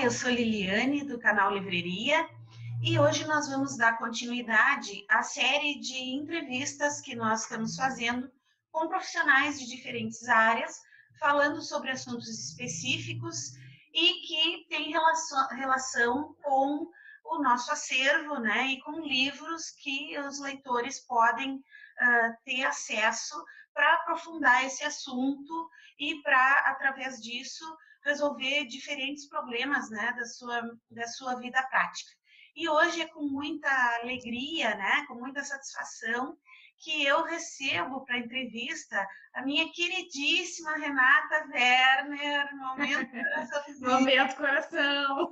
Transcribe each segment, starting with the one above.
eu sou Liliane, do canal Livreria, e hoje nós vamos dar continuidade à série de entrevistas que nós estamos fazendo com profissionais de diferentes áreas, falando sobre assuntos específicos e que têm relação com o nosso acervo, né, e com livros que os leitores podem ter acesso para aprofundar esse assunto e para, através disso, resolver diferentes problemas, né, da sua vida prática. E hoje é com muita alegria, né, com muita satisfação, que eu recebo para a entrevista a minha queridíssima Renata Werner, Momento coração.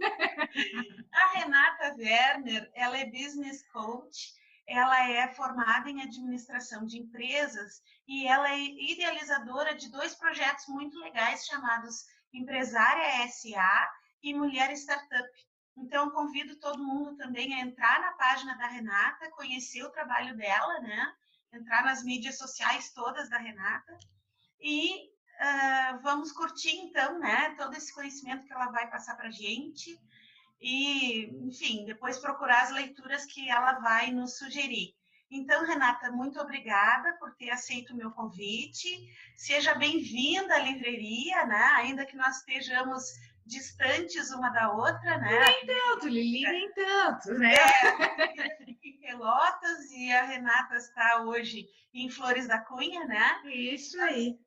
A Renata Werner, ela é business coach, ela é formada em administração de empresas e ela é idealizadora de 2 projetos muito legais chamados Empresária SA e Mulher Startup. Então, convido todo mundo também a entrar na página da Renata, conhecer o trabalho dela, né? Entrar nas mídias sociais todas da Renata e vamos curtir, então, né? Todo esse conhecimento que ela vai passar para a gente e, enfim, depois procurar as leituras que ela vai nos sugerir. Então, Renata, muito obrigada por ter aceito o meu convite. Seja bem-vinda à livreria, né? Ainda que nós estejamos distantes uma da outra, né? Nem tanto, Lili, nem tanto, né? Em Pelotas e a Renata está hoje em Flores da Cunha, né? Isso aí.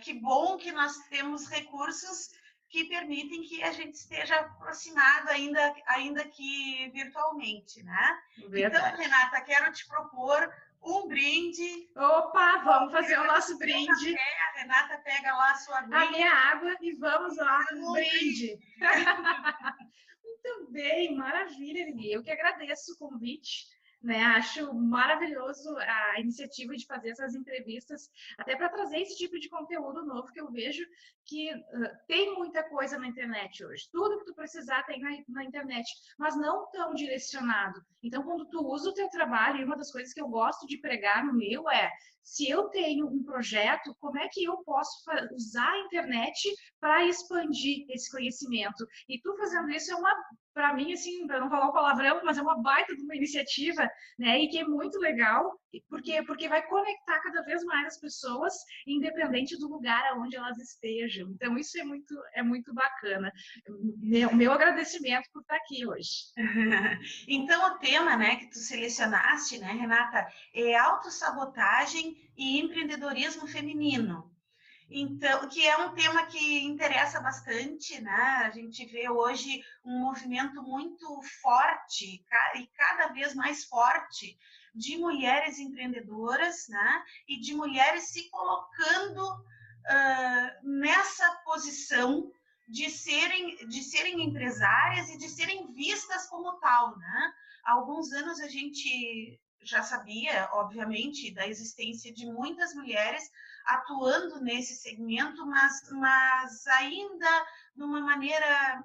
Que bom que nós temos recursos que permitem que a gente esteja aproximado ainda que virtualmente, né? Verdade. Então, Renata, quero te propor um brinde. Opa, vamos fazer o nosso brinde. A Renata pega lá a sua aguinha. A minha água e vamos lá, um brinde. Muito bem, maravilha, Lili. Eu que agradeço o convite. Né, acho maravilhoso a iniciativa de fazer essas entrevistas, até para trazer esse tipo de conteúdo novo que eu vejo que tem muita coisa na internet hoje. Tudo que tu precisar tem na internet, mas não tão direcionado. Então, quando tu usa o teu trabalho, e uma das coisas que eu gosto de pregar no meu é, se eu tenho um projeto, como é que eu posso usar a internet para expandir esse conhecimento? E tu fazendo isso é uma, para mim, assim, para não falar um palavrão, mas é uma baita de uma iniciativa, né? E que é muito legal, porque vai conectar cada vez mais as pessoas, independente do lugar onde elas estejam. Então, isso é muito bacana. Meu agradecimento por estar aqui hoje. Então, o tema, né, que tu selecionaste, né, Renata, é autossabotagem e empreendedorismo feminino. Então, que é um tema que interessa bastante, né? A gente vê hoje um movimento muito forte e cada vez mais forte de mulheres empreendedoras, né? E de mulheres se colocando nessa posição de serem empresárias e de serem vistas como tal, né? Há alguns anos a gente já sabia, obviamente, da existência de muitas mulheres atuando nesse segmento, mas ainda de uma maneira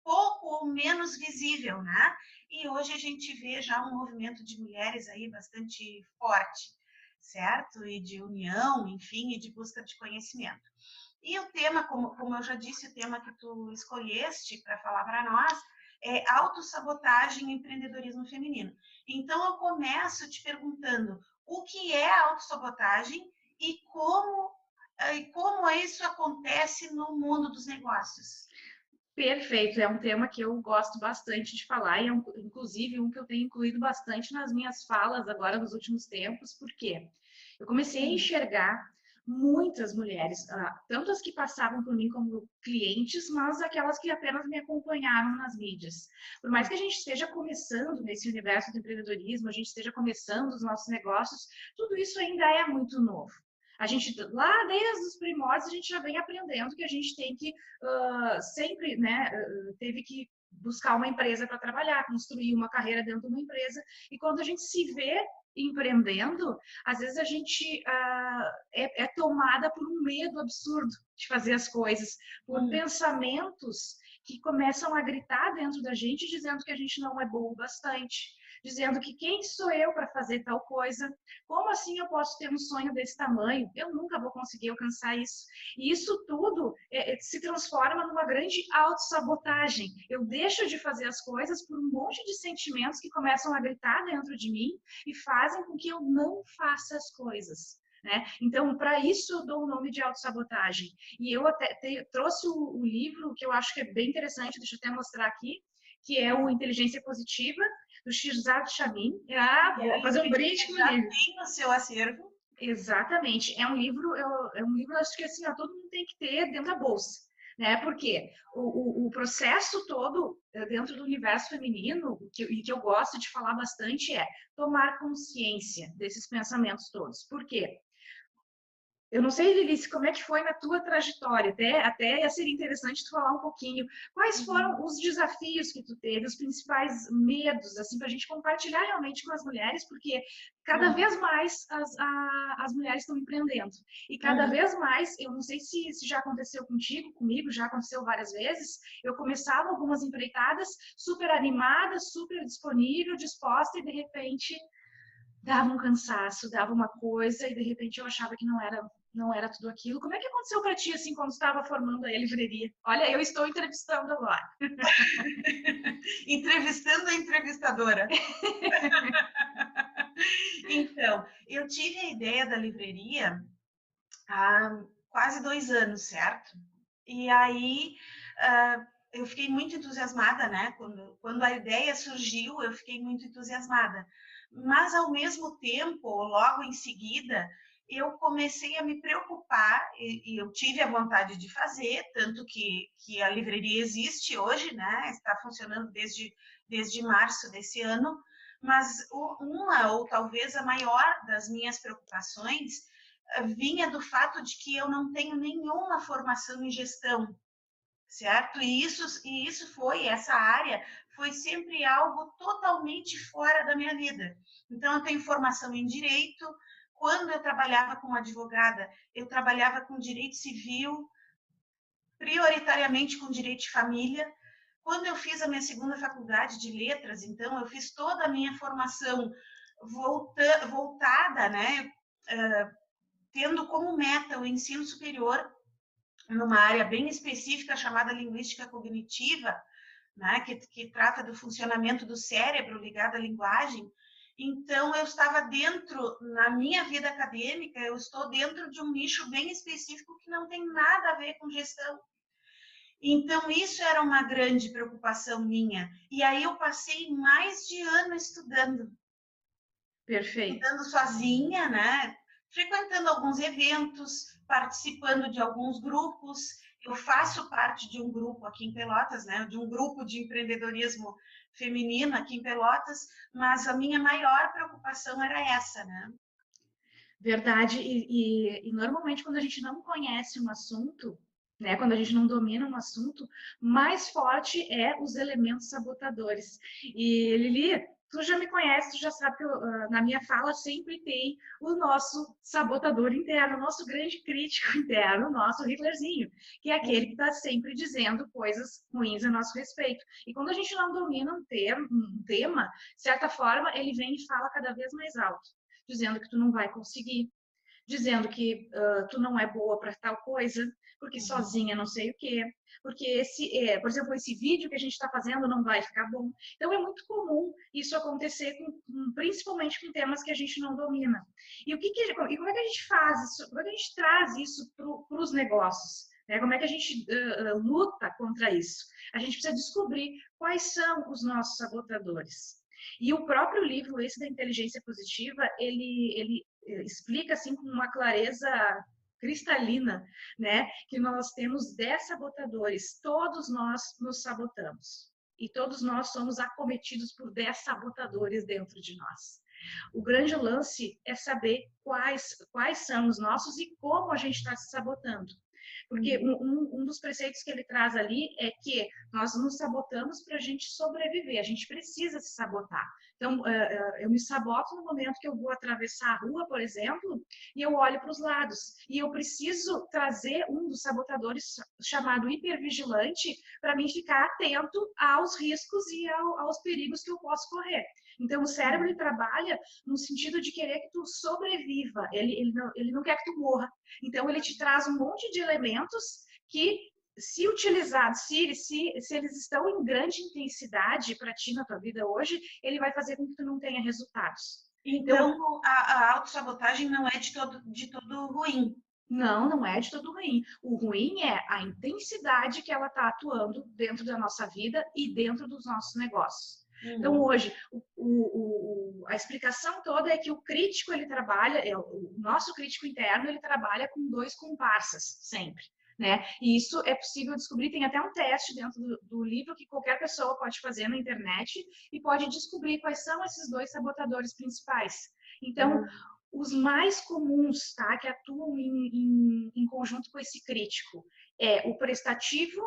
pouco ou menos visível, né? E hoje a gente vê já um movimento de mulheres aí bastante forte, certo? E de união, enfim, e de busca de conhecimento. E o tema, como eu já disse, o tema que tu escolheste para falar para nós é autossabotagem e empreendedorismo feminino. Então, eu começo te perguntando o que é autossabotagem e como isso acontece no mundo dos negócios. Perfeito, é um tema que eu gosto bastante de falar e é inclusive um que eu tenho incluído bastante nas minhas falas agora nos últimos tempos, porque eu comecei a enxergar muitas mulheres, tanto as que passavam por mim como clientes, mas aquelas que apenas me acompanharam nas mídias. Por mais que a gente esteja começando nesse universo do empreendedorismo, a gente esteja começando os nossos negócios, tudo isso ainda é muito novo. A gente, lá desde os primórdios, a gente já vem aprendendo que a gente tem que sempre, né, teve que buscar uma empresa para trabalhar, construir uma carreira dentro de uma empresa, e quando a gente se vê empreendendo, às vezes a gente é tomada por um medo absurdo de fazer as coisas, por pensamentos que começam a gritar dentro da gente, dizendo que a gente não é boa o bastante, dizendo que quem sou eu para fazer tal coisa, como assim eu posso ter um sonho desse tamanho, eu nunca vou conseguir alcançar isso. E isso tudo se transforma numa grande autossabotagem. Eu deixo de fazer as coisas por um monte de sentimentos que começam a gritar dentro de mim e fazem com que eu não faça as coisas. Né? Então, para isso, eu dou o nome de autossabotagem. E eu até trouxe o livro, que eu acho que é bem interessante, deixa eu até mostrar aqui, que é o Inteligência Positiva, do Shirzad Chamine. Vou fazer um brinde com o livro. Tem no seu acervo. Exatamente. É um livro, acho que assim, ó, todo mundo tem que ter dentro da bolsa. Né? Porque o processo todo dentro do universo feminino, e que eu gosto de falar bastante, é tomar consciência desses pensamentos todos. Por quê? Eu não sei, Lilice, como é que foi na tua trajetória, até ia ser interessante tu falar um pouquinho. Quais foram os desafios que tu teve, os principais medos, assim, para a gente compartilhar realmente com as mulheres, porque cada vez mais as mulheres estão empreendendo. E cada vez mais, eu não sei se já aconteceu contigo, comigo, já aconteceu várias vezes, eu começava algumas empreitadas super animada, super disponível, disposta, e de repente dava um cansaço, dava uma coisa, e de repente eu achava que não era tudo aquilo. Como é que aconteceu para ti, assim, quando estava formando a livraria? Olha, eu estou entrevistando agora. Entrevistando a entrevistadora. Então, eu tive a ideia da livraria há quase 2 anos, certo? E aí eu fiquei muito entusiasmada, né? Quando a ideia surgiu, eu fiquei muito entusiasmada. Mas, ao mesmo tempo, logo em seguida, eu comecei a me preocupar e eu tive a vontade de fazer, tanto que a livraria existe hoje, né? Está funcionando desde março desse ano, mas uma ou talvez a maior das minhas preocupações vinha do fato de que eu não tenho nenhuma formação em gestão, certo? E essa área foi sempre algo totalmente fora da minha vida. Então, eu tenho formação em direito. Quando eu trabalhava como advogada, eu trabalhava com direito civil, prioritariamente com direito de família. Quando eu fiz a minha segunda faculdade de letras, então, eu fiz toda a minha formação voltada, né, tendo como meta o ensino superior numa área bem específica chamada linguística cognitiva, né, que trata do funcionamento do cérebro ligado à linguagem. Então, eu estava na minha vida acadêmica, eu estou dentro de um nicho bem específico que não tem nada a ver com gestão. Então, isso era uma grande preocupação minha. E aí eu passei mais de ano estudando. Perfeito. Estudando sozinha, né? Frequentando alguns eventos, participando de alguns grupos. Eu faço parte de um grupo aqui em Pelotas, né? De um grupo de empreendedorismo feminino aqui em Pelotas, mas a minha maior preocupação era essa, né? Verdade. E normalmente quando a gente não conhece um assunto, né, quando a gente não domina um assunto, mais forte é os elementos sabotadores. E Lili, tu já me conhece, tu já sabe que na minha fala sempre tem o nosso sabotador interno, o nosso grande crítico interno, o nosso Hitlerzinho, que é aquele que está sempre dizendo coisas ruins a nosso respeito. E quando a gente não domina um tema, de certa forma, ele vem e fala cada vez mais alto, dizendo que tu não vai conseguir, dizendo que tu não é boa para tal coisa, porque sozinha não sei o quê, porque por exemplo, esse vídeo que a gente está fazendo não vai ficar bom. Então é muito comum isso acontecer principalmente com temas que a gente não domina. E como é que a gente faz isso? Como é que a gente traz isso para os negócios? Né? Como é que a gente luta contra isso? A gente precisa descobrir quais são os nossos sabotadores. E o próprio livro, esse da inteligência positiva, ele explica assim com uma clareza cristalina, né, que nós temos 10 sabotadores, todos nós nos sabotamos. E todos nós somos acometidos por 10 sabotadores dentro de nós. O grande lance é saber quais são os nossos e como a gente está se sabotando. Porque um dos preceitos que ele traz ali é que nós nos sabotamos para a gente sobreviver, a gente precisa se sabotar. Então, eu me saboto no momento que eu vou atravessar a rua, por exemplo, e eu olho para os lados. E eu preciso trazer um dos sabotadores chamado hipervigilante para mim ficar atento aos riscos e aos perigos que eu posso correr. Então, o cérebro ele trabalha no sentido de querer que tu sobreviva, ele não quer que tu morra. Então, ele te traz um monte de elementos que, se utilizados, se eles estão em grande intensidade para ti na tua vida hoje, ele vai fazer com que tu não tenha resultados. Então, a autossabotagem não é de todo ruim. Não, não é de todo ruim. O ruim é a intensidade que ela está atuando dentro da nossa vida e dentro dos nossos negócios. Então, hoje, a explicação toda é que o crítico, ele trabalha, o nosso crítico interno, ele trabalha com 2 comparsas, sempre. Né? E isso é possível descobrir, tem até um teste dentro do livro que qualquer pessoa pode fazer na internet e pode descobrir quais são esses 2 sabotadores principais. Então, os mais comuns, tá, que atuam em conjunto com esse crítico é o prestativo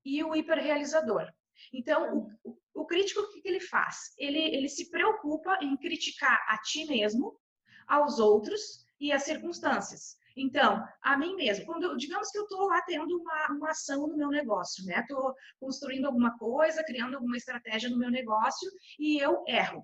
e o hiperrealizador. Então, o crítico, o que ele faz? Ele se preocupa em criticar a ti mesmo, aos outros e às circunstâncias. Então, a mim mesmo, digamos que eu estou lá tendo uma ação no meu negócio, né? Estou construindo alguma coisa, criando alguma estratégia no meu negócio e eu erro.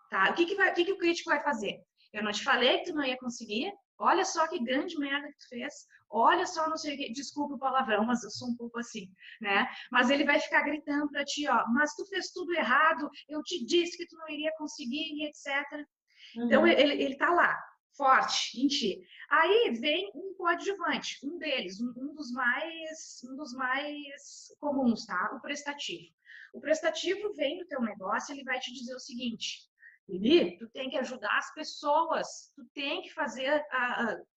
Tá? O que o crítico vai fazer? Eu não te falei que tu não ia conseguir? Olha só que grande merda que tu fez. Olha só, não sei o que, desculpa o palavrão, mas eu sou um pouco assim, né? Mas ele vai ficar gritando para ti, ó, mas tu fez tudo errado, eu te disse que tu não iria conseguir, e etc. Então, ele tá lá, forte em ti. Aí vem um coadjuvante, um deles, um dos mais comuns, tá? O prestativo. O prestativo vem do teu negócio, ele vai te dizer o seguinte: Lili, tu tem que ajudar as pessoas, tu tem que fazer,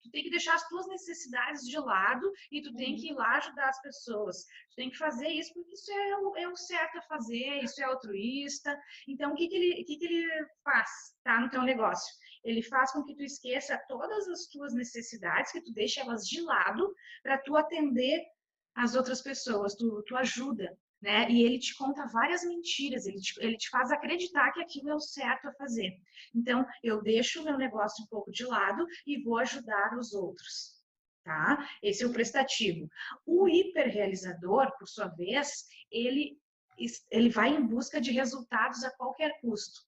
tu tem que deixar as tuas necessidades de lado e tu tem que ir lá ajudar as pessoas. Tu tem que fazer isso porque isso é o certo a fazer, isso é altruísta. Então, o que ele faz, tá, no teu negócio? Ele faz com que tu esqueça todas as tuas necessidades, que tu deixe elas de lado para tu atender as outras pessoas, tu ajuda. Né? E ele te conta várias mentiras, ele te faz acreditar que aquilo é o certo a fazer. Então, eu deixo o meu negócio um pouco de lado e vou ajudar os outros. Tá? Esse é o prestativo. O hiperrealizador, por sua vez, ele vai em busca de resultados a qualquer custo.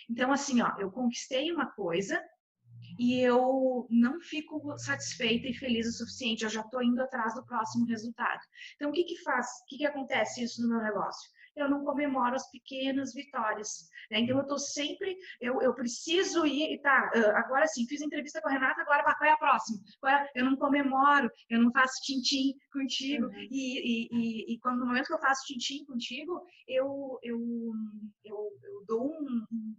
Então, assim, ó, eu conquistei uma coisa, e eu não fico satisfeita e feliz o suficiente, eu já estou indo atrás do próximo resultado. Então, o que acontece isso no meu negócio? Eu não comemoro as pequenas vitórias, né? Então, eu estou sempre, eu preciso ir, tá, agora sim, fiz entrevista com a Renata, agora qual é a próxima? Eu não comemoro, eu não faço tintim contigo, e quando no momento que eu faço tintim contigo, eu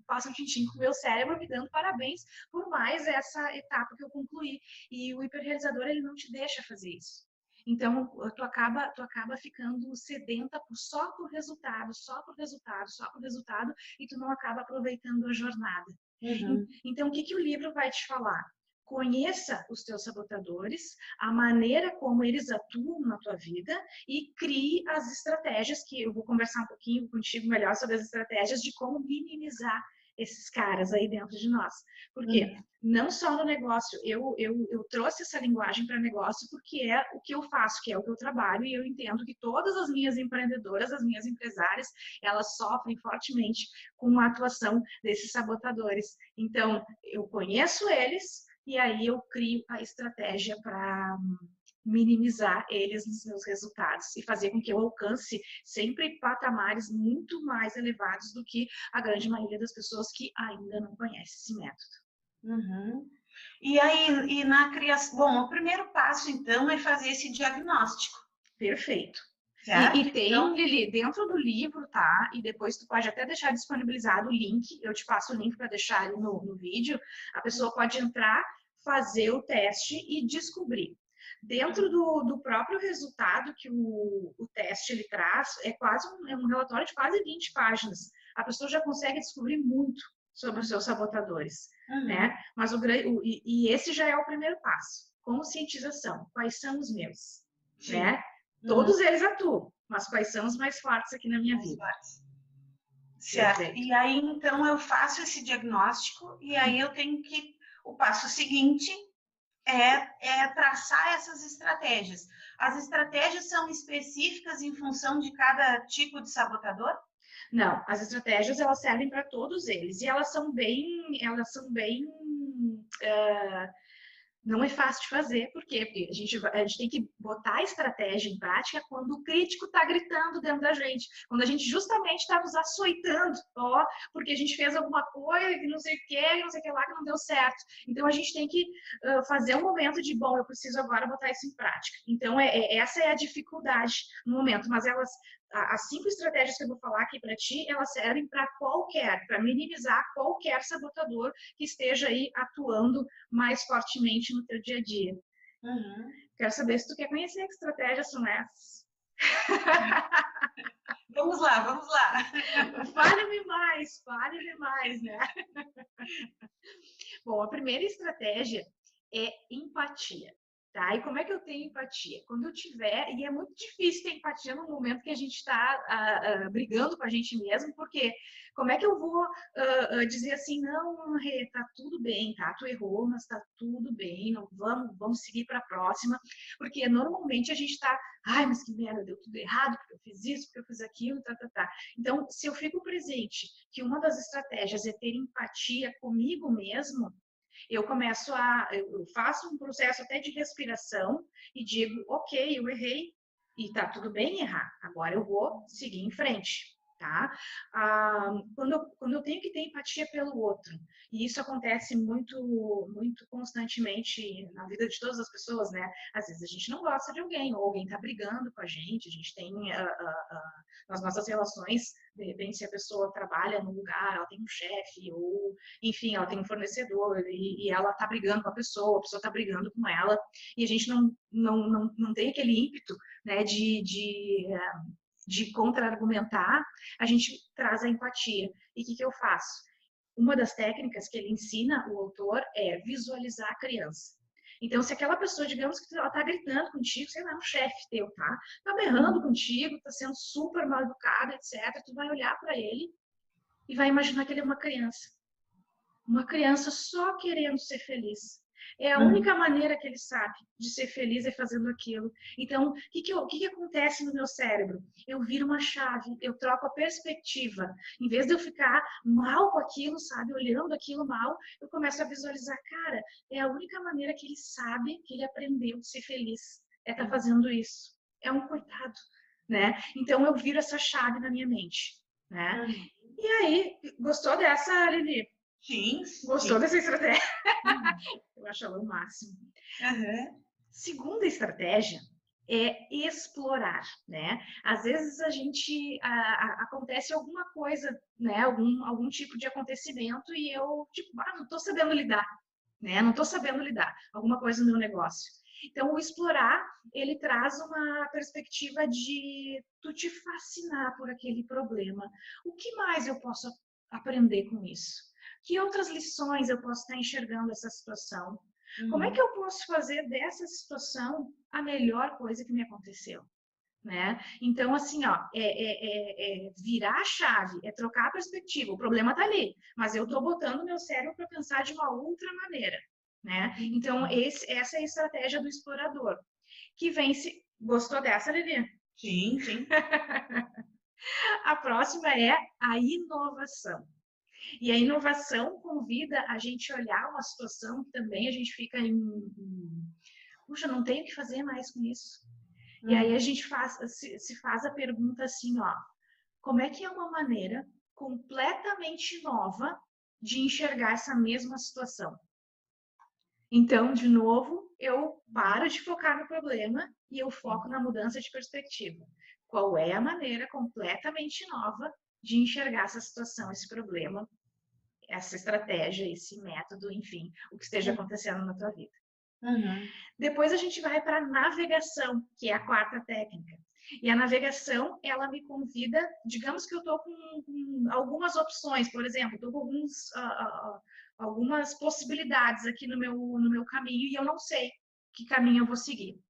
faço um tintim com o meu cérebro me dando parabéns por mais essa etapa que eu concluí. E o hiperrealizador, ele não te deixa fazer isso. Então, tu acaba ficando sedenta só por resultado, e tu não acaba aproveitando a jornada. Então, o que o livro vai te falar? Conheça os teus sabotadores, a maneira como eles atuam na tua vida e crie as estratégias, que eu vou conversar um pouquinho contigo melhor sobre as estratégias de como minimizar esses caras aí dentro de nós. Porque não só no negócio, eu trouxe essa linguagem para negócio porque é o que eu faço, que é o que eu trabalho, e eu entendo que todas as minhas empreendedoras, as minhas empresárias, elas sofrem fortemente com a atuação desses sabotadores. Então, eu conheço eles e aí eu crio a estratégia para minimizar eles nos meus resultados e fazer com que eu alcance sempre patamares muito mais elevados do que a grande maioria das pessoas que ainda não conhecem esse método. E aí, na criação, bom, o primeiro passo, então, é fazer esse diagnóstico. Perfeito. Certo? E tem, então, Lili, dentro do livro, tá? E depois tu pode até deixar disponibilizado o link, eu te passo o link para deixar ali no vídeo, a pessoa pode entrar, fazer o teste e descobrir. Dentro do próprio resultado que o teste ele traz, é um relatório de quase 20 páginas. A pessoa já consegue descobrir muito sobre os seus sabotadores, né? Mas esse já é o primeiro passo. Conscientização. Quais são os meus? Né? Todos eles atuam, mas quais são os mais fortes aqui na minha vida? Certo. Perfeito. E aí, então, eu faço esse diagnóstico e aí eu tenho que... O passo seguinte é traçar essas estratégias. As estratégias são específicas em função de cada tipo de sabotador? Não, as estratégias elas servem para todos eles e elas são bem não é fácil de fazer, por quê? Porque a gente tem que botar a estratégia em prática quando o crítico está gritando dentro da gente, quando a gente justamente está nos açoitando, ó, porque a gente fez alguma coisa que não sei o que lá, que não deu certo. Então a gente tem que fazer um momento de, bom, eu preciso agora botar isso em prática. Então essa é a dificuldade no momento, mas as 5 estratégias que eu vou falar aqui para ti, elas servem para minimizar qualquer sabotador que esteja aí atuando mais fortemente no teu dia a dia. Uhum. Quero saber se tu quer conhecer que estratégias são essas. Vamos lá, vamos lá. Fale-me mais, né? Bom, a primeira estratégia é empatia. Tá? E como é que eu tenho empatia? Quando eu tiver, e é muito difícil ter empatia no momento que a gente está brigando com a gente mesmo, porque como é que eu vou dizer assim, não, Rê, tá tudo bem, tá? Tu errou, mas tá tudo bem, não, vamos seguir para a próxima, porque normalmente a gente está, ai, mas que merda, deu tudo errado, porque eu fiz isso, porque eu fiz aquilo, tá. Então, se eu fico presente que uma das estratégias é ter empatia comigo mesmo, eu faço um processo até de respiração e digo, ok, eu errei e tá tudo bem errar, agora eu vou seguir em frente, tá? Quando eu tenho que ter empatia pelo outro, e isso acontece muito constantemente na vida de todas as pessoas, né? Às vezes a gente não gosta de alguém, ou alguém tá brigando com a gente tem nas nossas relações, de repente, se a pessoa trabalha num lugar, ela tem um chefe, ou, enfim, ela tem um fornecedor, e ela está brigando com a pessoa está brigando com ela, e a gente não tem aquele ímpeto, né, de contra-argumentar, a gente traz a empatia. E o que eu faço? Uma das técnicas que ele ensina, o autor, é visualizar a criança. Então, se aquela pessoa, digamos que ela tá gritando contigo, sei lá, um chefe teu, tá? Tá berrando contigo, tá sendo super mal educado, etc. Tu vai olhar para ele e vai imaginar que ele é uma criança. Uma criança só querendo ser feliz. É a única maneira que ele sabe de ser feliz é fazendo aquilo. Então, o que acontece no meu cérebro? Eu viro uma chave, eu troco a perspectiva. Em vez de eu ficar mal com aquilo, sabe, olhando aquilo mal, eu começo a visualizar, cara, é a única maneira que ele sabe, que ele aprendeu de ser feliz. É estar fazendo isso. É um coitado, né? Então, eu viro essa chave na minha mente, né? E aí, gostou dessa, Lili? Sim. Gostou dessa estratégia? Eu acho ela o máximo. Segunda estratégia é explorar, né? Às vezes a gente acontece alguma coisa, né? Algum tipo de acontecimento e eu tipo, não estou sabendo lidar, né? Não estou sabendo lidar. Alguma coisa no meu negócio. Então, o explorar, ele traz uma perspectiva de tu te fascinar por aquele problema. O que mais eu posso aprender com isso? Que outras lições eu posso estar enxergando essa situação? Como é que eu posso fazer dessa situação a melhor coisa que me aconteceu? Né? Então, assim, ó, virar a chave, é trocar a perspectiva. O problema está ali, mas eu estou botando o meu cérebro para pensar de uma outra maneira. Né? Então, essa é a estratégia do explorador. Que vence. Gostou dessa, Lili? Sim. A próxima é a inovação. E a inovação convida a gente a olhar uma situação que também a gente fica puxa, não tenho o que fazer mais com isso. E aí a gente se faz a pergunta assim, ó, como é que é uma maneira completamente nova de enxergar essa mesma situação? Então, de novo, eu paro de focar no problema e eu foco na mudança de perspectiva. Qual é a maneira completamente nova de enxergar essa situação, esse problema, essa estratégia, esse método, enfim, o que esteja acontecendo na tua vida. Depois a gente vai para a navegação, que é a quarta técnica. E a navegação, ela me convida, digamos que eu estou com algumas opções, por exemplo, estou com algumas possibilidades aqui no meu caminho e eu não sei que caminho eu vou seguir.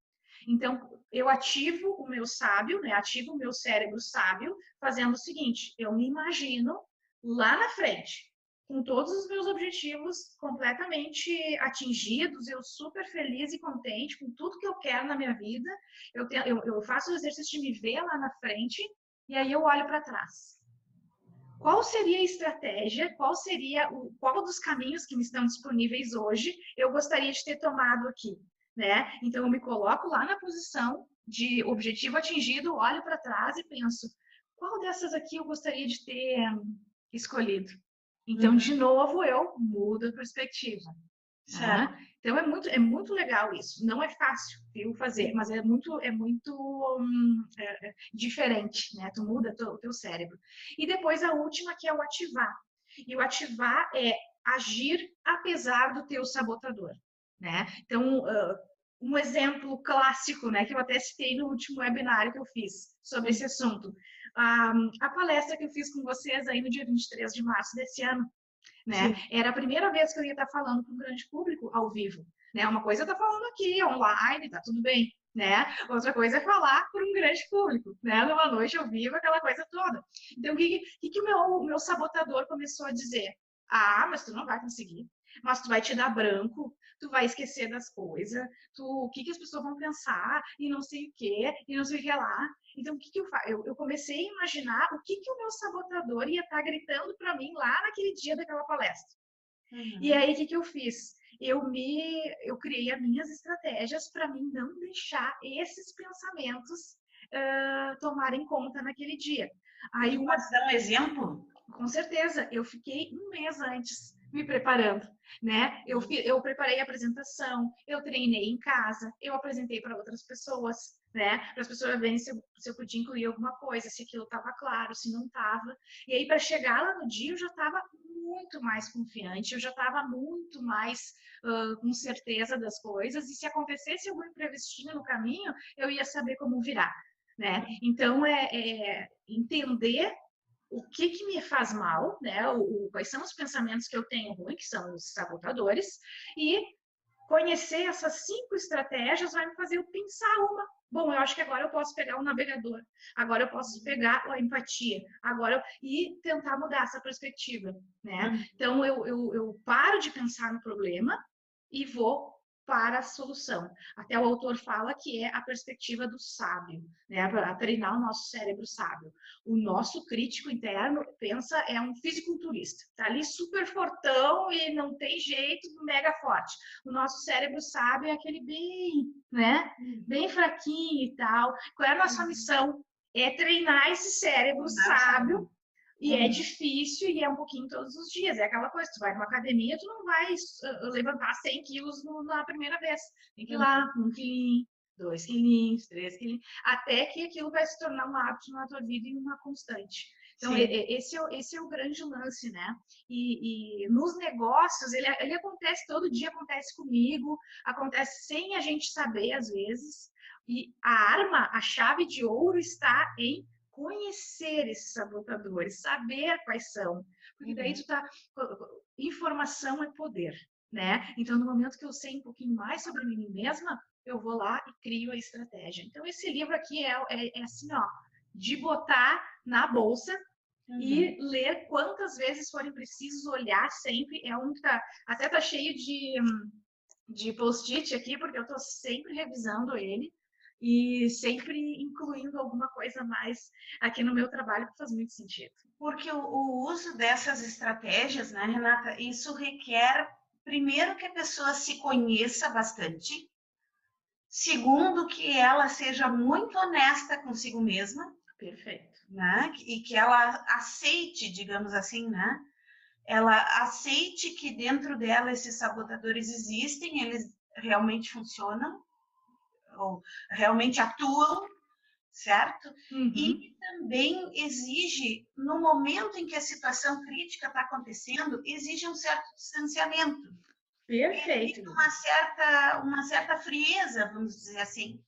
Então, eu ativo o meu sábio, né? Ativo o meu cérebro sábio, fazendo o seguinte, eu me imagino lá na frente, com todos os meus objetivos completamente atingidos, eu super feliz e contente com tudo que eu quero na minha vida, eu faço o exercício de me ver lá na frente e aí eu olho para trás. qual seria a estratégia, qual dos caminhos que me estão disponíveis hoje eu gostaria de ter tomado aqui, né? Então, eu me coloco lá na posição de objetivo atingido, olho para trás e penso, qual dessas aqui eu gostaria de ter escolhido? Então, de novo, eu mudo a perspectiva. Tá? Então, é muito legal isso. Não é fácil, viu, fazer, mas é muito diferente, né? Tu muda o teu cérebro. E depois a última, que é o ativar. E o ativar é agir apesar do teu sabotador, né? Então, um exemplo clássico, né, que eu até citei no último webinário que eu fiz sobre esse assunto. A palestra que eu fiz com vocês aí no dia 23 de março desse ano, né? Era a primeira vez que eu ia estar falando para um grande público ao vivo, né? Uma coisa é estar falando aqui, online, tá tudo bem, né? Outra coisa é falar para um grande público, né? Numa noite ao vivo, aquela coisa toda. Então, o que o meu sabotador começou a dizer? Ah, mas tu não vai conseguir. Mas tu vai te dar branco, tu vai esquecer das coisas, o que as pessoas vão pensar, e não sei o quê, e não sei o que lá. Então, o que eu faço? Eu comecei a imaginar o que o meu sabotador ia estar gritando para mim lá naquele dia daquela palestra. E aí, o que eu fiz? Eu criei as minhas estratégias para mim não deixar esses pensamentos tomarem conta naquele dia. Aí, Pode dar um exemplo? Com certeza, eu fiquei um mês antes me preparando, né? Eu preparei a apresentação, eu treinei em casa, eu apresentei para outras pessoas, né? Para as pessoas verem se eu podia incluir alguma coisa, se aquilo estava claro, se não estava. E aí, para chegar lá no dia, eu já estava muito mais confiante, eu já estava muito mais com certeza das coisas, e se acontecesse algum imprevistinho no caminho, eu ia saber como virar, né? Então, entender o que me faz mal, né? Quais são os pensamentos que eu tenho ruim, que são os sabotadores, e conhecer essas 5 estratégias vai me fazer eu pensar uma. Bom, eu acho que agora eu posso pegar o navegador, agora eu posso pegar a empatia, e tentar mudar essa perspectiva, né? Então, eu paro de pensar no problema e vou para a solução. Até o autor fala que é a perspectiva do sábio, né? Para treinar o nosso cérebro sábio. O nosso crítico interno pensa é um fisiculturista, tá ali super fortão e não tem jeito, mega forte. O nosso cérebro sábio é aquele bem, né? Bem fraquinho e tal. Qual é a nossa missão? É treinar esse cérebro sábio. E é difícil e é um pouquinho todos os dias. É aquela coisa, tu vai numa academia, tu não vai levantar 100 quilos na primeira vez. Tem que ir lá, 1 quilinho, 2 quilinhos, 3 quilinhos, até que aquilo vai se tornar um hábito na tua vida e uma constante. Então, esse é o grande lance, né? E nos negócios, ele acontece todo dia, acontece comigo, acontece sem a gente saber, às vezes. E a chave de ouro está em conhecer esses sabotadores, saber quais são, porque daí tu tá, informação é poder, né? Então, no momento que eu sei um pouquinho mais sobre mim mesma, eu vou lá e crio a estratégia. Então, esse livro aqui é assim, ó, de botar na bolsa e ler quantas vezes forem precisos, olhar sempre. É um que até tá cheio de post-it aqui, porque eu tô sempre revisando ele e sempre incluindo alguma coisa a mais aqui no meu trabalho, que faz muito sentido. Porque o uso dessas estratégias, né, Renata, isso requer, primeiro, que a pessoa se conheça bastante, segundo, que ela seja muito honesta consigo mesma. Perfeito. Né? E que ela aceite, digamos assim, né? Ela aceite que dentro dela esses sabotadores existem, eles realmente funcionam, ou realmente atuam, certo? E também exige, no momento em que a situação crítica está acontecendo, exige um certo distanciamento. Perfeito. Exige uma certa frieza, vamos dizer assim.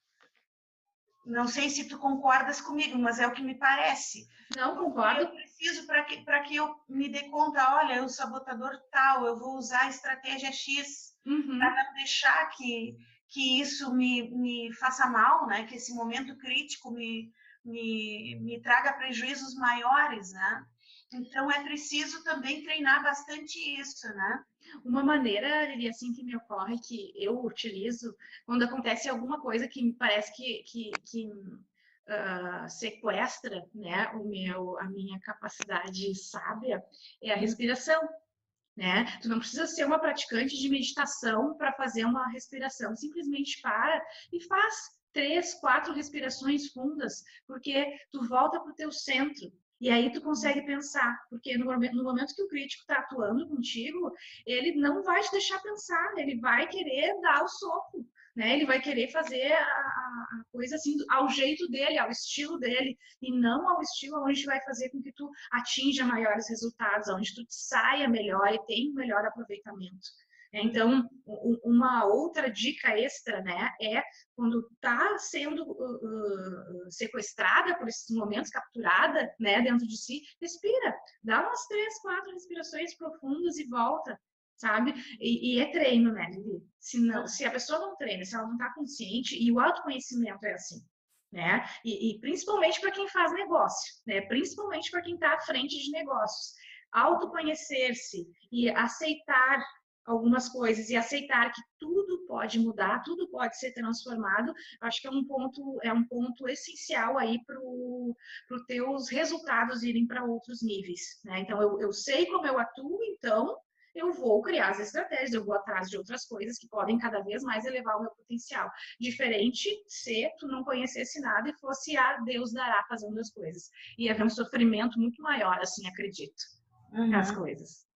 Não sei se tu concordas comigo, mas é o que me parece. Não concordo. Eu preciso, para que eu me dê conta, olha, o sabotador tal, eu vou usar a estratégia X para não deixar que isso me faça mal, né? Que esse momento crítico me traga prejuízos maiores, né? Então, é preciso também treinar bastante isso, né? Uma maneira, Lili, assim, que me ocorre, que eu utilizo, quando acontece alguma coisa que me parece que sequestra, né, a minha capacidade sábia é a respiração, né? Tu não precisa ser uma praticante de meditação para fazer uma respiração, simplesmente para e faz 3, 4 respirações fundas, porque tu volta para o teu centro. E aí tu consegue pensar, porque no momento que o crítico está atuando contigo, ele não vai te deixar pensar, ele vai querer dar o soco, né? Ele vai querer fazer a coisa assim ao jeito dele, ao estilo dele, e não ao estilo onde vai fazer com que tu atinja maiores resultados, onde tu saia melhor e tenha um melhor aproveitamento. Então, uma outra dica extra, né, é quando está sendo sequestrada por esses momentos, capturada, né, dentro de si, respira, dá umas 3, 4 respirações profundas e volta, sabe? E é treino, né, Lili? Se a pessoa não treina, se ela não está consciente, e o autoconhecimento é assim, né? E principalmente para quem faz negócio, né? Principalmente para quem está à frente de negócios. Autoconhecer-se e aceitar algumas coisas e aceitar que tudo pode mudar, tudo pode ser transformado, acho que é um ponto essencial aí para os teus resultados irem para outros níveis, né? Então, eu sei como eu atuo, então eu vou criar as estratégias, eu vou atrás de outras coisas que podem cada vez mais elevar o meu potencial. Diferente se tu não conhecesse nada e fosse a Deus dará fazendo as coisas. Ia haver um sofrimento muito maior, assim, acredito, nas coisas.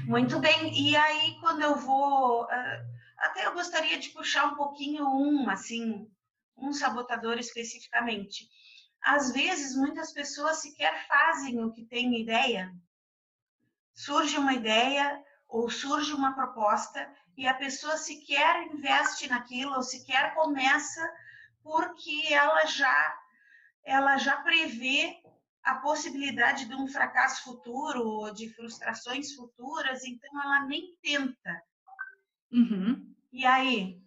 Muito bem. E aí, quando eu vou... até eu gostaria de puxar um pouquinho um sabotador especificamente. Às vezes, muitas pessoas sequer fazem o que têm ideia. Surge uma ideia ou surge uma proposta e a pessoa sequer investe naquilo ou sequer começa porque ela já prevê a possibilidade de um fracasso futuro ou de frustrações futuras, então ela nem tenta. E aí?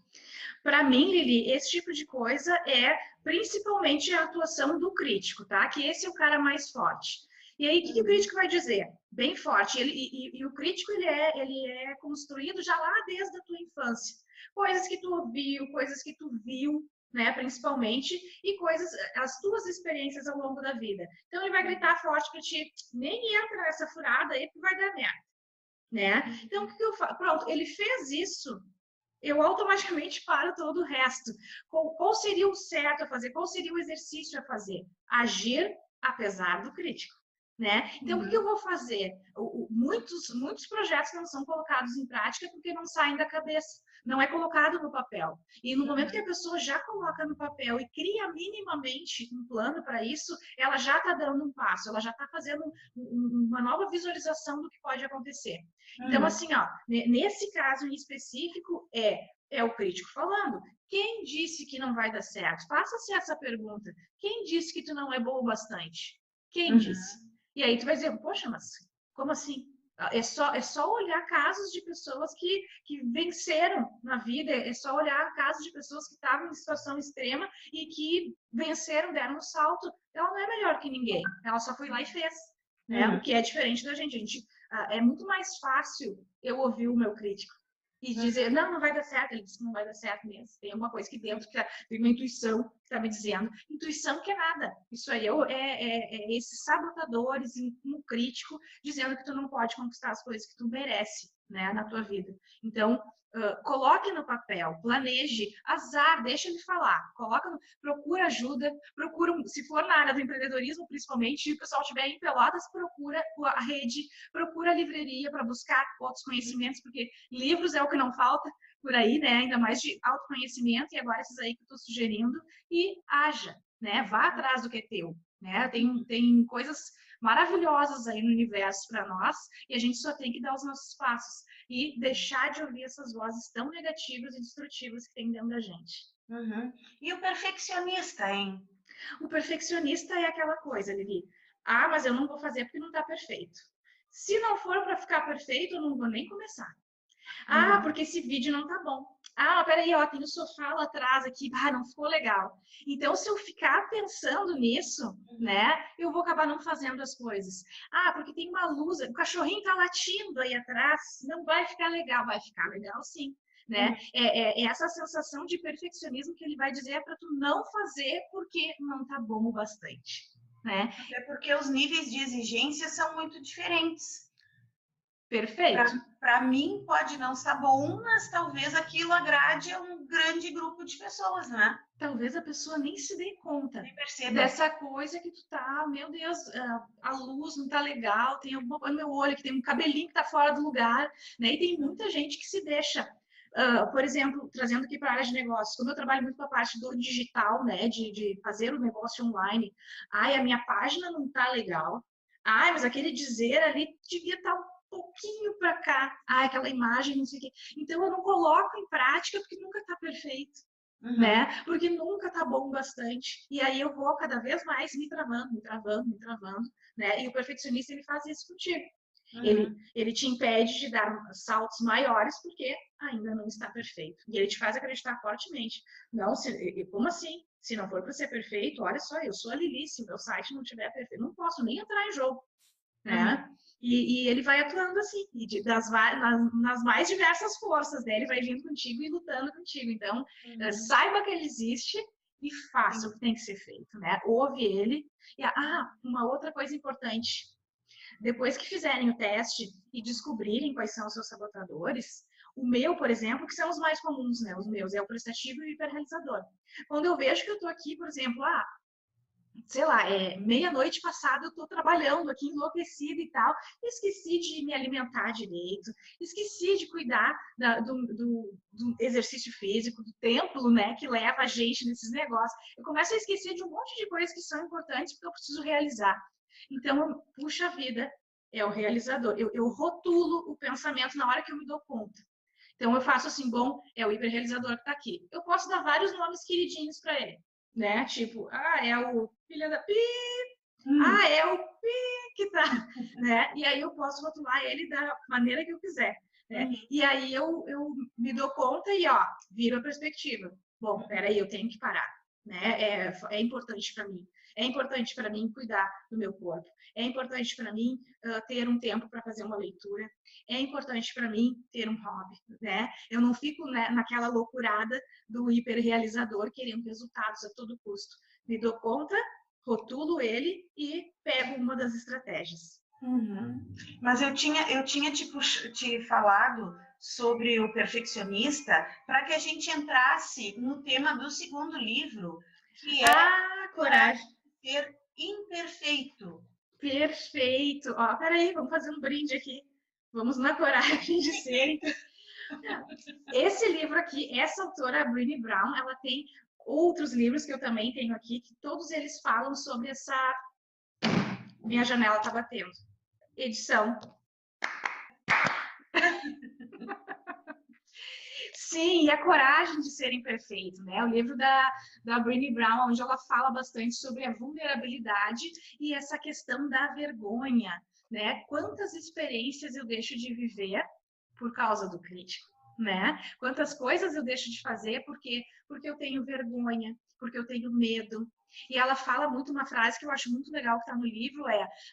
Para mim, Lili, esse tipo de coisa é principalmente a atuação do crítico, tá? Que esse é o cara mais forte. E aí, o que o crítico vai dizer? Bem forte. E o crítico, ele é construído já lá desde a tua infância. Coisas que tu ouviu, coisas que tu viu, né, principalmente, e as tuas experiências ao longo da vida. Então, ele vai gritar forte para ti, nem entra nessa furada aí, porque vai dar merda, né? Então, o que eu faço? Pronto, ele fez isso, eu automaticamente paro todo o resto. Qual seria o certo a fazer? Qual seria o exercício a fazer? Agir apesar do crítico, né? Então, o que eu vou fazer? Muitos projetos não são colocados em prática porque não saem da cabeça, não é colocado no papel. E no momento que a pessoa já coloca no papel e cria minimamente um plano para isso, ela já está dando um passo, ela já está fazendo uma nova visualização do que pode acontecer. Então, assim, ó, nesse caso em específico, é o crítico falando. Quem disse que não vai dar certo? Faça-se essa pergunta. Quem disse que tu não é boa o bastante? Quem disse? E aí tu vai dizer, poxa, mas como assim? É só olhar casos de pessoas que venceram na vida, é só olhar casos de pessoas que estavam em situação extrema e que venceram, deram um salto. Ela não é melhor que ninguém, ela só foi lá e fez. Né? O que é diferente da gente. É muito mais fácil eu ouvir o meu crítico e dizer, não vai dar certo. Ele disse que não vai dar certo mesmo. Tem alguma coisa aqui dentro, tem uma intuição que está me dizendo. Intuição que é nada. Isso aí é esses sabotadores no crítico dizendo que tu não pode conquistar as coisas que tu merece, né, na tua vida. Então, coloque no papel, planeje, azar, deixa ele falar, procura ajuda, se for na área do empreendedorismo, principalmente, e o pessoal estiver em Pelotas, procura a rede, procura a livraria para buscar outros conhecimentos, porque livros é o que não falta por aí, né? Ainda mais de autoconhecimento, e agora esses aí que eu estou sugerindo, e haja, né? Vá atrás do que é teu, né? Tem coisas maravilhosas aí no universo para nós, e a gente só tem que dar os nossos passos e deixar de ouvir essas vozes tão negativas e destrutivas que tem dentro da gente. E o perfeccionista, hein? O perfeccionista é aquela coisa, Lili. Ah, mas eu não vou fazer porque não está perfeito. Se não for para ficar perfeito, eu não vou nem começar. Ah, porque esse vídeo não tá bom. Ah, peraí, ó, tem o sofá lá atrás aqui. Ah, não ficou legal. Então, se eu ficar pensando nisso, né, eu vou acabar não fazendo as coisas. Ah, porque tem uma luz, o cachorrinho tá latindo aí atrás. Não vai ficar legal. Vai ficar legal, sim. né? É essa sensação de perfeccionismo que ele vai dizer para tu não fazer porque não tá bom o bastante, né? Até porque os níveis de exigência são muito diferentes. Perfeito. Para mim pode não estar bom, mas talvez aquilo agrade a um grande grupo de pessoas, né? Talvez a pessoa nem se dê conta Nem perceba. dessa coisa que tu tá, meu Deus, a luz não tá legal, tem alguma coisa no meu olho, que tem um cabelinho que tá fora do lugar, né? E tem muita gente que se deixa. Por exemplo, trazendo aqui para a área de negócios, como eu trabalho muito com a parte do digital, né, de fazer o negócio online, ai, a minha página não tá legal, ai, mas aquele dizer ali devia estar um pouquinho para cá, ai, aquela imagem, não sei o quê. Então, eu não coloco em prática porque nunca tá perfeito. Né? Porque nunca tá bom bastante. E aí eu vou cada vez mais me travando, né? E o perfeccionista, ele faz isso contigo. Ele te impede de dar saltos maiores porque ainda não está perfeito. E ele te faz acreditar fortemente. Não, como assim? Se não for para ser perfeito, olha só, eu sou a Lili, se o meu site não estiver perfeito, não posso nem entrar em jogo, né? E ele vai atuando assim, nas mais diversas forças, né? Ele vai vindo contigo e lutando contigo. Então, saiba que ele existe e faça o que tem que ser feito, né? Ouve ele. Uma outra coisa importante. Depois que fizerem o teste e descobrirem quais são os seus sabotadores, o meu, por exemplo, que são os mais comuns, né? Os meus é o prestativo e o hiperrealizador. Quando eu vejo que eu tô aqui, por exemplo, sei lá, meia-noite passada eu estou trabalhando aqui enlouquecida e tal, esqueci de me alimentar direito, esqueci de cuidar do exercício físico, do templo, né, que leva a gente nesses negócios. Eu começo a esquecer de um monte de coisas que são importantes porque eu preciso realizar. Então, puxa vida, é o realizador. Eu rotulo o pensamento na hora que eu me dou conta. Então, eu faço assim, bom, é o hiperrealizador que está aqui. Eu posso dar vários nomes queridinhos para ele, né? Tipo, é o filho da pi, é o pi que tá, né? E aí eu posso rotular ele da maneira que eu quiser, né? E aí eu me dou conta e, viro a perspectiva. Bom, peraí, eu tenho que parar, né? É importante para mim. É importante para mim cuidar do meu corpo. É importante para mim ter um tempo para fazer uma leitura. É importante para mim ter um hobby, né? Eu não fico, né, naquela loucurada do hiperrealizador querendo resultados a todo custo. Me dou conta, rotulo ele e pego uma das estratégias. Mas eu tinha te falado sobre o perfeccionista para que a gente entrasse no tema do segundo livro, que é Coragem de ser imperfeito. Perfeito. Peraí, vamos fazer um brinde aqui. Vamos na coragem de ser. Esse livro aqui, essa autora, a Brené Brown, ela tem outros livros que eu também tenho aqui, que todos eles falam sobre essa... Minha janela tá batendo. Edição. Sim, e a coragem de ser imperfeito, né? O livro da Brené Brown, onde ela fala bastante sobre a vulnerabilidade e essa questão da vergonha, né? Quantas experiências eu deixo de viver por causa do crítico, né? Quantas coisas eu deixo de fazer porque eu tenho vergonha, porque eu tenho medo. E ela fala muito uma frase que eu acho muito legal que está no livro,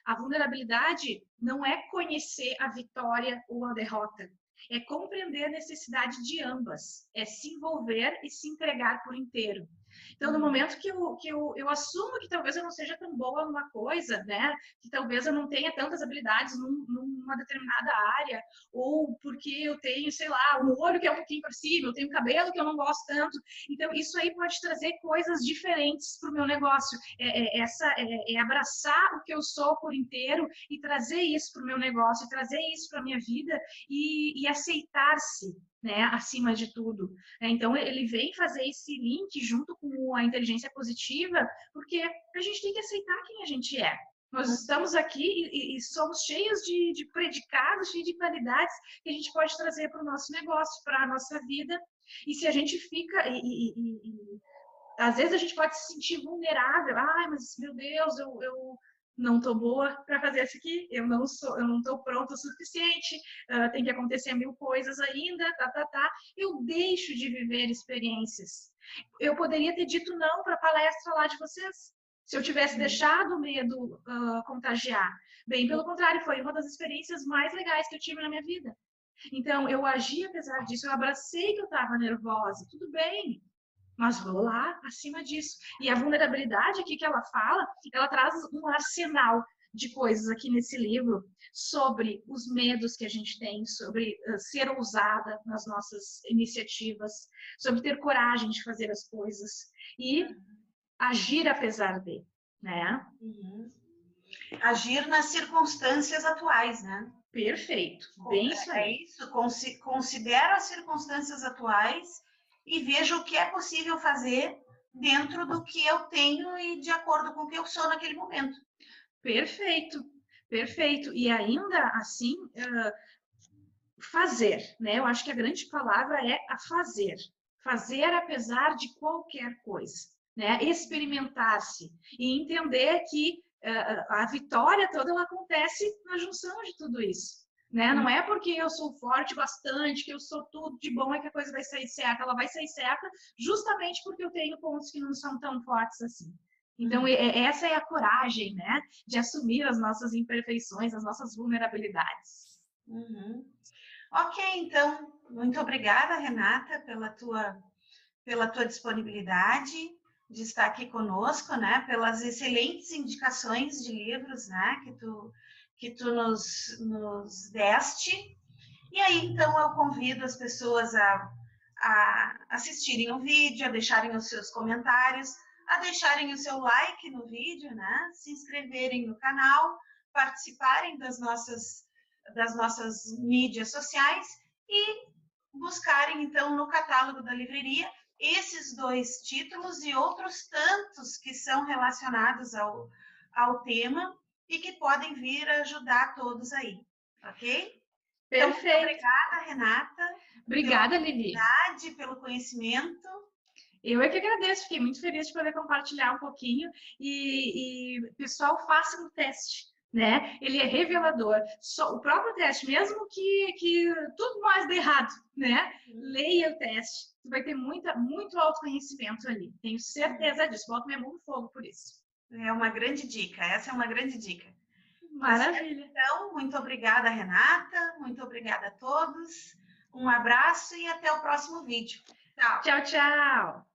a vulnerabilidade não é conhecer a vitória ou a derrota, é compreender a necessidade de ambas, é se envolver e se entregar por inteiro. Então, no momento que eu assumo que talvez eu não seja tão boa numa coisa, né? Que talvez eu não tenha tantas habilidades numa determinada área, ou porque eu tenho, sei lá, um olho que é um pouquinho por cima, eu tenho cabelo que eu não gosto tanto. Então, isso aí pode trazer coisas diferentes para o meu negócio. É abraçar o que eu sou por inteiro e trazer isso para o meu negócio, e trazer isso para a minha vida e aceitar-se, né, acima de tudo. Então, ele vem fazer esse link junto com a inteligência positiva, porque a gente tem que aceitar quem a gente é. Nós estamos aqui e somos cheios de predicados, cheios de qualidades que a gente pode trazer para o nosso negócio, para a nossa vida. E se a gente fica... às vezes a gente pode se sentir vulnerável. Mas, meu Deus, eu não estou boa para fazer isso aqui, eu não estou pronta o suficiente, tem que acontecer 1000 coisas ainda, eu deixo de viver experiências. Eu poderia ter dito não para a palestra lá de vocês, se eu tivesse deixado o medo contagiar. Bem, pelo contrário, foi uma das experiências mais legais que eu tive na minha vida. Então, eu agi apesar disso, eu abracei que eu estava nervosa, tudo bem, mas vou lá acima disso. E a vulnerabilidade aqui que ela fala, ela traz um arsenal de coisas aqui nesse livro sobre os medos que a gente tem, sobre ser ousada nas nossas iniciativas, sobre ter coragem de fazer as coisas e agir apesar de, né? Uhum. Agir nas circunstâncias atuais, né? Perfeito, bem isso É aí. isso, considero as circunstâncias atuais e vejo o que é possível fazer dentro do que eu tenho e de acordo com o que eu sou naquele momento. Perfeito, perfeito. E ainda assim, fazer, né? Eu acho que a grande palavra é a fazer. Fazer apesar de qualquer coisa, né? Experimentar-se e entender que a vitória toda ela acontece na junção de tudo isso. Né? Não é porque eu sou forte bastante, que eu sou tudo de bom, é que a coisa vai sair certa. Ela vai sair certa justamente porque eu tenho pontos que não são tão fortes assim. Então, essa é a coragem, né? De assumir as nossas imperfeições, as nossas vulnerabilidades. Uhum. Ok, então, muito obrigada, Renata, pela tua disponibilidade de estar aqui conosco, né? Pelas excelentes indicações de livros, né? Que tu nos deste. E aí, então, eu convido as pessoas a assistirem o vídeo, a deixarem os seus comentários, a deixarem o seu like no vídeo, né? Se inscreverem no canal, participarem das nossas mídias sociais e buscarem, então, no catálogo da livraria esses 2 títulos e outros tantos que são relacionados ao tema e que podem vir a ajudar todos aí, ok? Então, muito Perfeito. obrigada, Renata, pela Obrigada, Lili. oportunidade, pelo conhecimento. Eu é que agradeço, fiquei muito feliz de poder compartilhar um pouquinho e pessoal, faça um teste, né? Ele é revelador. Só, o próprio teste, mesmo que tudo mais dê errado, né? Leia o teste. Você vai ter muito autoconhecimento ali. Tenho certeza disso. Boto minha mão no fogo por isso. É uma grande dica, essa é uma grande dica. Tá certo? Maravilha. Então, muito obrigada, Renata, muito obrigada a todos. Um abraço e até o próximo vídeo. Tchau! Tchau, tchau.